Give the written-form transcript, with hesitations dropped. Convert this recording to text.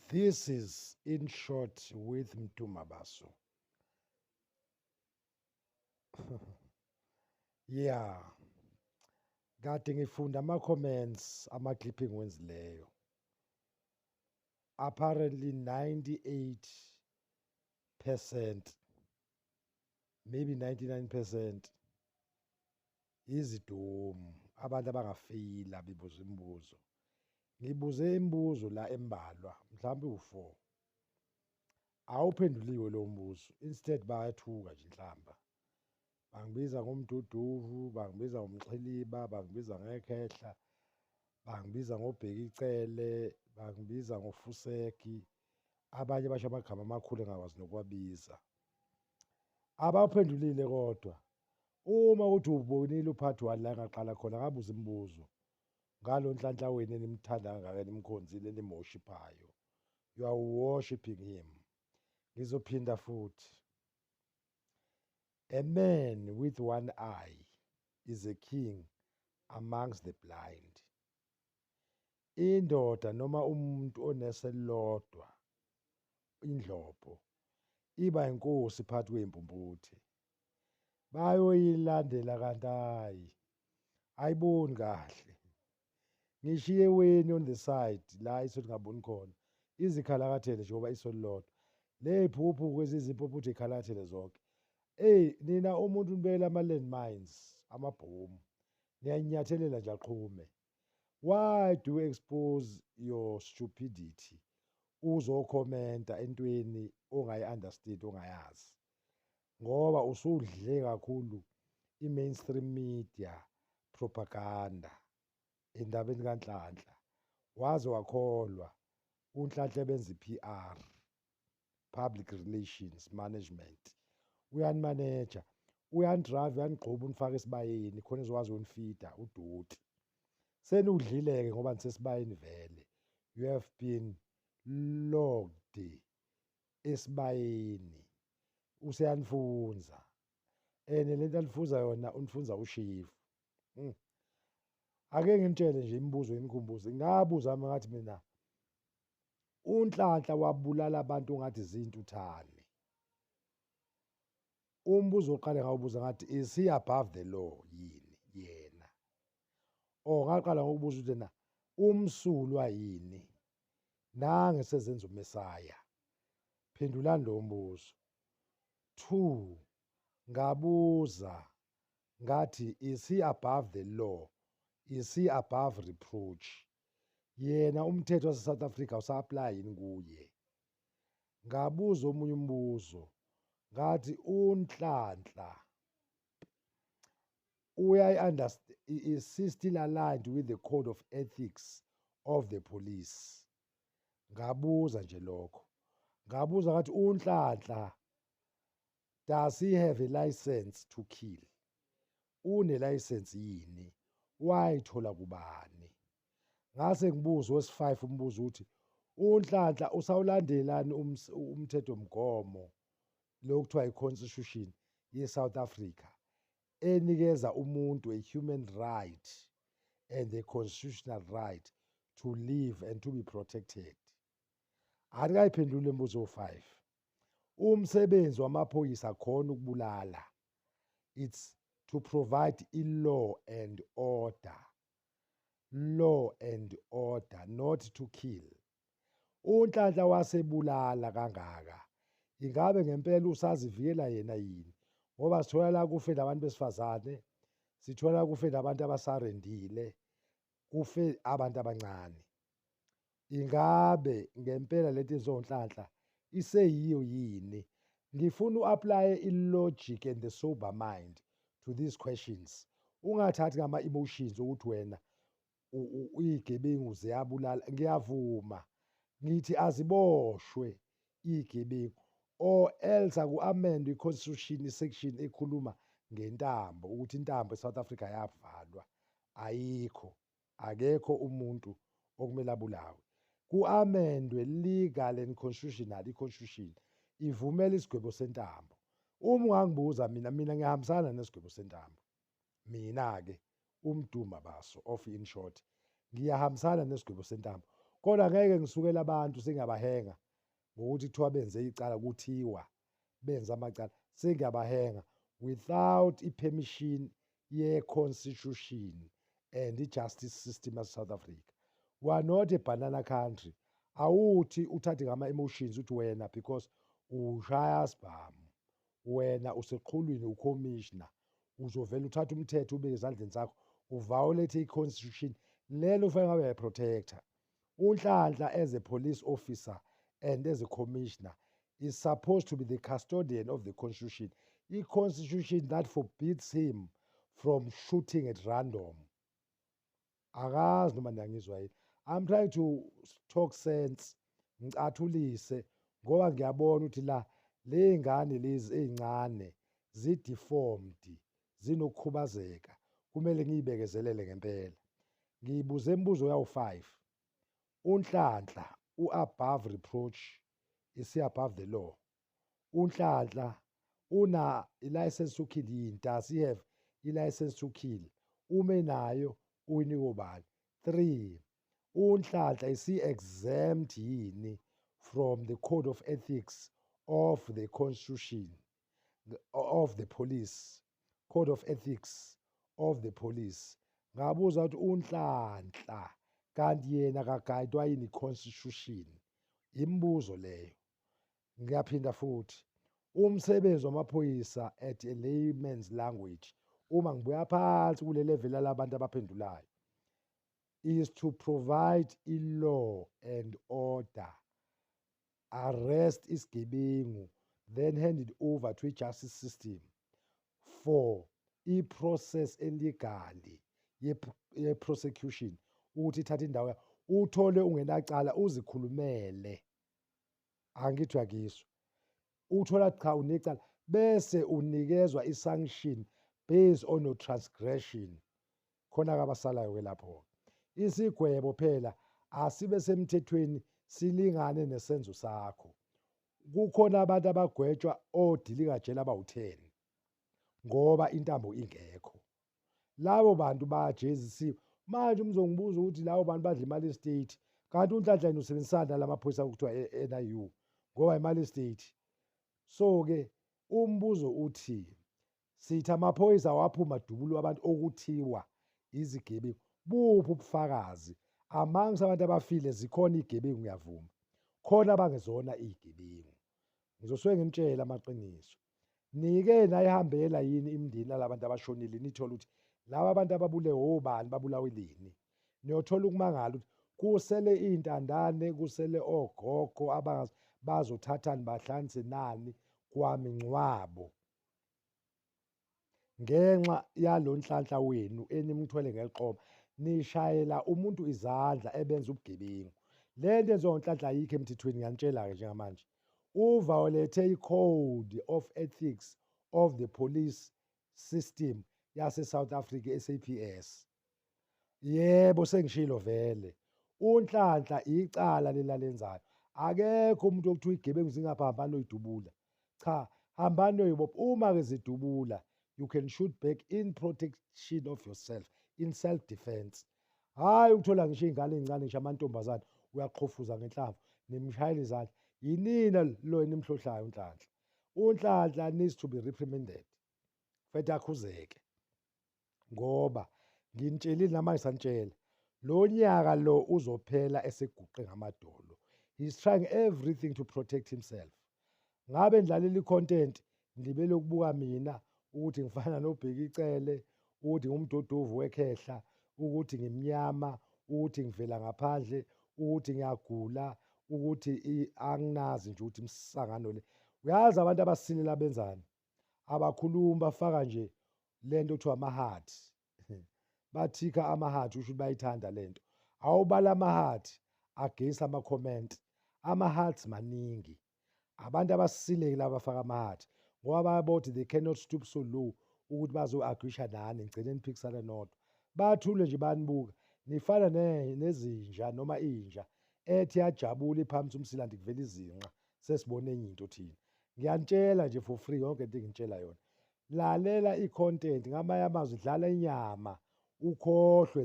This is in short with Mtumabaso. Yeah, kade ngifunda ama-comments ama-clipping wenzileyo. Apparently 98%, maybe 99% izidomu, abantu abangafeyila bebuza imibuzo. Ngibuze imibuzo la embalwa, mhlawumbe u-4. Awuphenduliwe lo mbuzo. Instead bayathuka nje inhlamba. Bangibiza ngomduduvu, bangibiza ngomxhiliba, bangibiza ngekhehla, bangibiza ngobhekicele, bangibiza ngofuseki. Abanye basho amagama amakhulu engakwazi nokuwabiza. Abawuphendulile kodwa. Uma uthi ubonile u-part 1 la engaqala khona ngabuza imibuzo. Ngalo nhlanhla wena enimthanda kangaka nimkhonzile nimworshiphayo. You are worshiping him. Ngizophinda futhi. A man with one eye is a king amongst the blind. Indoda noma umuntu oneselodwa, indlopho, iba inkosi phakathi kwempumputhe. Bayoyilandela kanti hayi, ayiboni kahle. Ngishiye weni on the side la isothi ngaboni khona. Izikhalakathele njengoba isolilodwa. Ley'phuphu kwezizimpumputhe ikhalakathele zonke. Nina umuntu nibekela ama-landmines, amabhomu. Niyayinyathelela nje aqhume. Why do you expose your stupidity? Uzokhomenta entweni ongayi-understand, ongayazi. Ngoba usudle kakhulu i-mainstream media propaganda endabeni kaNhlanhla. Waze wakholwa uNhlanhla benza i-PR, public relations management. Uyanimaneja, uyanidrayiva, uyanigxuba unifake esibayeni khona ezokwazi ukunifida udoti. Senudlile-ke ngoba nisesibayeni vele. You have been locked esibayeni. Useyanifunza. Lento anifunza yona unifunza ushevu. Ake nginitshele nje imibuzo ngimkhumbuze. Ngabuza nami ngathi mina, uNhlanhla wabulala abantu ngathi zintuthane. Umbuzo oqala ngawubuza ngathi, is he above the law yini yena? Ngaqala ngokubuza ukuthi yena umsulwa yini? Nange sezenza uMesaya. Phendulani lo mbuzo. 2, ngabuza ngathi, is he above the law? Is he above reproach? Yena umthetho wase-South Africa usa-apply yini kuye? Ngabuza omunye umbuzo ngathi uNhlanhla is he still aligned with the code of ethics of the police? Ngabuza nje lokho. Ngabuza ngathi uNhlanhla, does he have a license to kill? Une-license yini? Wayithola kubani? Ngase ngibuza wesi-5 umbuzo uthi, uNhlanhla usawulandelani umthethomgomo lo kuthiwa i-constitution ye-South Africa enikeza umuntu a human right and a constitutional right to live and to be protected? Akayiphendule imibuzo 5. Umsebenzi wamaphoyisa khona ukubulala. It's to provide law and order. Law and order, not to kill. uNhlanhla wasebulala kangaka. Ingabe ngempela usazivikela yena yini? Ngoba sithola la kufe nabantu besifazane, sithola kufe nabantu abasarendile, kufe abantu abancane. Ingabe ngempela lento zoNhlanhla iseyiyo yini? Ngifuna u-applye i-logic and the sober mind to these questions. Ungathathi ngama-emotions ukuthi wena iy'gebengu ziyabulala. Ngiyavuma, ngithi aziboshwe iy'gebengu, or else aku-amendwe i-constitution isection ekhuluma ngentambo, ukuthi intambo e-South Africa yavalwa. Ayikho, akekho umuntu okumele abulawe. Ku-amendwe legal and constitutional, i-constitution ivumela isigwebo sentambo. Uma ungangibuza mina ngiyahambisana nesigwebo sentambo. Mina-ke uMdumabaso of In Short ngiyahambisana nesigwebo sentambo. Kodwa ngeke ngisukele abantu sengiyabahenga ngokuthi kuthiwa benze icala, kuthiwa benze amacala, sengiyabahenga without i-permission ye-constitution and i-justice system yase-South Africa. We are not a banana country. Awuthi uthathe ngama-emotions uthi wena because ushaya sibhamu, wena useqhulwini ukhomishina, uzovela uthathe umthetho ubeke ezandleni zakho, uviolate i-constitution lelo ufake ngabe uyayi-protector. UNhlanhla as a police officer and as a commissioner is supposed to be the custodian of the constitution. I-constitution that forbids him from shooting at random. Akazi noma niyangizwa yini. I'm trying to talk sense, ngicathulise ngoba ngiyabona ukuthi la ley'ngane lezi ey'ncane zi-deformed, zinokukhubazeka, kumele ngiy'bekezelele ngempela. Ngiyibuze imibuzo yawu-5. UNhlanhla u-above reproach, is he above the law? UNhlanhla una i-license to kill yini? Does he have i-license to kill? Uma enayo uyinikwe ubani? 3. UNhlanhla is he exempt yini from the code of ethics of the constitution of the police, code of ethics of the police? Ngabuza ukuthi uNhlanhla kanti yena akagayidwa yini i-constitution? Imibuzo leyo. Ngiyaphinda futhi, umsebenzi wamaphoyisa at a layman's language, uma ngibuya phansi kule level labantu abaphendulayo, is to provide i-law and order, arrest isigebengu, then hand it over to i-justice system for i-process elegally ye-prosecution, ukuthi ithathe indawo yakho, uthole ungenacala uzikhulumele. Angithi uyakizwa? Uthola cha unecala bese unikezwa i-sanction based on your transgression. Khona-ke abasalayo-ke lapho. Isigwebo phela asibe semthethweni silingane nesenzo sakho. Kukhona abantu abagwetshwa odilikajele abawu-10 ngoba intambo ingekho. Labo bantu bajezisiwe. Manje umzongibuza ukuthi labo bantu badla imali estate, kanti uNhlanhla yena usebenzisana nalamaphoyisa okuthiwa NIU ngoba imali estate. So-ke umbuzo uthi, sithi amaphoyisa awaphuma dubulu abantu okuthiwa izigebengu. Buphi ubufakazi? Amongst abantu abafile zikhona iy'gebengu, ngiyavuma. Khona abangezona iy'gebengu. Ngizosuke ngimtshela amaqiniso. Nike nayihambela yini imindeni yalabantu abashonile nithola ukuthi laba abantu ababulewe obani, babulawe lini? Niyothola ukumangala ukuthi kusele iy'ntandane, kusele ogogo bazothathani bahlanganise nani kwamingcwabo. Ngenxa yalo Nhlanhla wenu enimthwele ngeqoma, nishayela umuntu izandla ebenza ubugebengu. Le nto enziwa uNhlanhla ayikho emthethweni, ngiyanitshela-ke njengamanje. Uviolate i-code of ethics of the police system yase-South Africa, SAPS. Yebo, sengishilo vele. UNhlanhla icala lelalenzayo. Akekho umuntu okuthiwa igebengu zingapha hambani noyidubula. Cha, hambani noyibopha. Uma-ke zidubula, you can shoot back in protection of yourself, in self-defense. Hhayi ukuthola ngisho iy'ngane ey'ncane, ngisho amantombazane uyaqhofuza ngenhlamvu, nimshayela izandla. Yinina lo enimhlohlayo uNhlanhla. UNhlanhla needs to be reprimanded. Fethu akhuzeke. Ngoba nginitshelile namanje sanitshela, lo nyaka lo uzophela eseguqe ngamadolo. He's trying everything to protect himself. Ngabe ndlalela i-content, ngibele ukubuka mina ukuthi ngifana noBhekicele, ukuthi ngumduduvu wekhehla, ukuthi ngimnyama, ukuthi ngivela ngaphandle, ukuthi ngiyagula, ukuthi anginazi nje ukuthi imsangano le. Uyazi abantu abasilela benzani? Abakhulumi, bafaka nje lento kuthiwa ama-heart. Bathikha ama-heart, usho ukuthi bayithanda lento. Awubala ama-heart, agesi ama-comment. Ama-hearts maningi. Abantu abasileke laba bafaka ama-heart ngoba bayabona ukuthi they cannot stoop so low ukuthi bazo-agrisha nani, ngigcine niphikisana nodwa. Bathule nje banibuka. Nifana nezinja noma inja ethi yajabula iphakamisa umsilanti kuvela izinqa, sesibone enye into thina. Ngiyanitshela nje for free yonke into engitshela yona. Lalela i-content, ngamanye amazwi dlala inyama, ukhohlwe